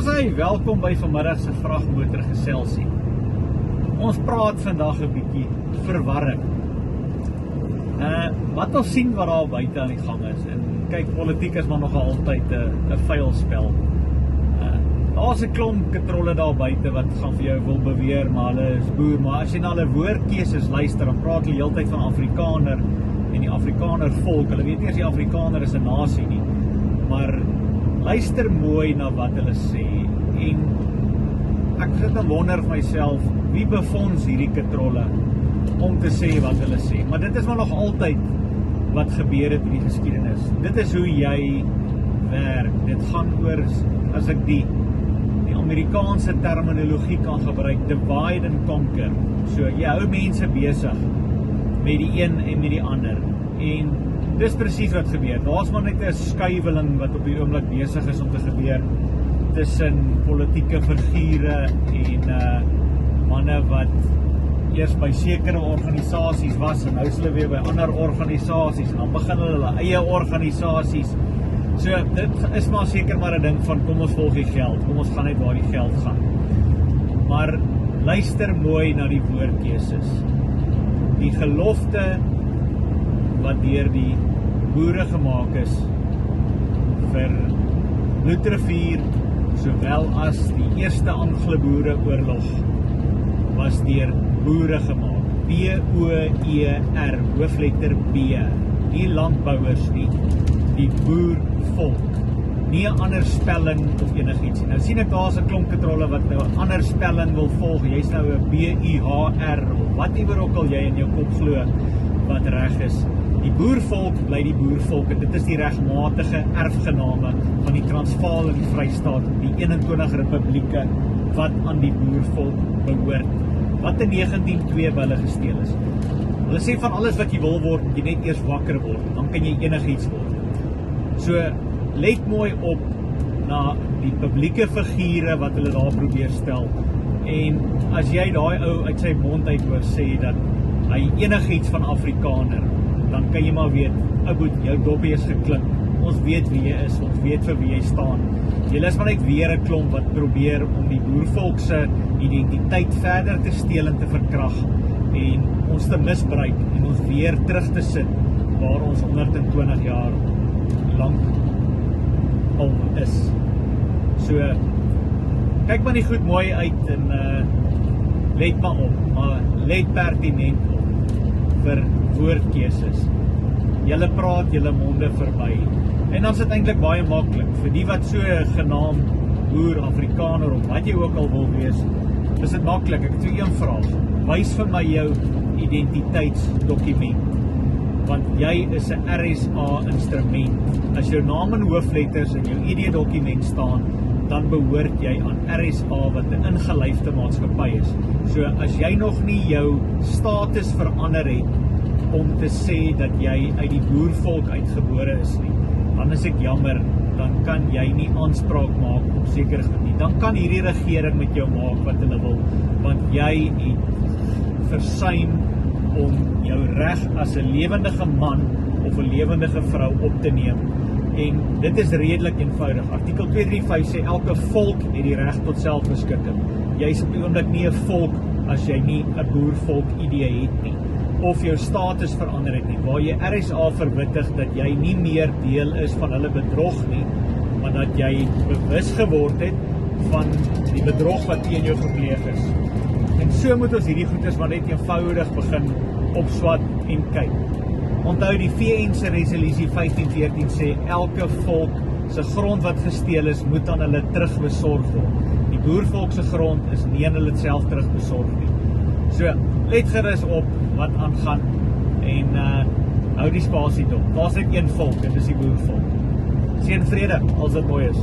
Daar's hy, welkom by vanmiddag se vragmotor geselsie. Ons praat vandag 'n bietjie verwarring. Wat ons sien wat daar buite aan die gang is, en kyk, politiek is maar nog altyd 'n vuil spel. Daar's 'n klomp katrolle daar buite wat gaan vir jou wil beweer, maar hulle is boer, maar as jy na hulle woordkeuses luister, dan praat hulle heeltyd van Afrikaner en die Afrikaner volk. Hulle weet nie as die Afrikaner is 'n nasie nie, maar luister mooi na wat hulle sê, en ek sit en wonder vir myself, wie befonds hierdie katrolle om te sê wat hulle sê? Maar dit is maar nog altyd wat gebeur het in die geskiedenis. Dit is hoe jy werk. Dit gaan oor, as ek die Amerikaanse terminologie kan gebruik, divide and conquer. So jy hou mense besig met die een en met die ander, en dis presies wat gebeur. Daar's maar net 'n skuiweling wat op die oomblik besig is om te gebeur tussen politieke figure en manne wat eers by sekere organisasies was, en nou is hulle weer by ander organisasies, en dan begin hulle eie organisasies. So dit is maar seker maar 'n ding van, kom ons volg die geld, kom ons gaan net waar die geld gaan. Maar luister mooi na die woordkeuses. Die gelofte wat deur die boere gemaak is vir Bloedrivier, sowel as die eerste Anglo-Boereoorlog, was deur boere gemaak. B-O-E-R, hoofletter B. Nie landbouers nie, die boervolk. Nie 'n ander spelling of enigiets. Nou sien ek daar's 'n klomp katrolle wat nou 'n ander spelling wil volg. Jy's nou 'n B-U-H-R of whatever ook al jy in jou kop glo wat reg is. Die boervolk bly die boervolk, en dit is die regmatige erfgename van die Transvaal en die Vrystaat, die 21 republieke wat aan die boervolk behoort, wat in 1902 by hulle gesteel is. Hulle sê van alles wat jy wil word, jy net eers wakker word, dan kan jy enigiets word. So, let mooi op na die publieke figure wat hulle daar probeer stel, en as jy daai ou uit sy mond uit hoor sê dat hy enigiets van Afrikaner, dan kan jy maar weet, ou, jou doppie is geklink. Ons weet wie jy is, ons weet vir wie jy staan. Jy is maar net weer 'n klomp wat probeer om die boervolk se identiteit verder te steel en te verkrag, en ons te misbruik, en ons weer terug te sit waar ons 120 jaar lank al is. So, kyk maar nie goed mooi uit, en let maar op, maar let pertinent op vir woordkeuses. Julle praat julle monde verby, en dan is dit eintlik baie maklik vir die wat so genaamd boer, Afrikaner of wat jy ook al wil wees. Is dit maklik? Ek het so een vraag. Wys vir my jou identiteitsdokument, want jy is 'n RSA instrument. As jou naam in hoofletters in jou ID-dokument staan, dan behoort jy aan RSA wat 'n ingelyfde maatskappy is. So as jy nog nie jou status verander het om te sê dat jy uit die boervolk uitgebore is nie, dan is ek jammer, dan kan jy nie aanspraak maak op sekere goed nie. Dan kan hierdie regering met jou maak wat hulle wil, want jy het versuim om jou reg as 'n lewendige man of 'n lewendige vrou op te neem. En dit is redelik eenvoudig. Artikel 235 sê elke volk het die reg tot selfbeskikking. Jy is op die oomblik nie 'n volk as jy nie 'n boervolk idee het nie, of jou status verander het nie, waar jy RSA verwittig dat jy nie meer deel is van hulle bedrog nie, maar dat jy bewus geword het van die bedrog wat teen jou gepleeg is. En so moet ons hierdie goeders maar net eenvoudig begin opswat en kyk. Onthou, die VN se resolusie 1514 sê elke volk se grond wat gesteel is, moet aan hulle terugbesorg word. Die boervolk se grond is nie aan hulle self terugbesorg nie. So, let gerus op wat aangaan, en hou die spasie dop. Daar's net een volk, en dis die boervolk. Seën vrede, as dit mooi is.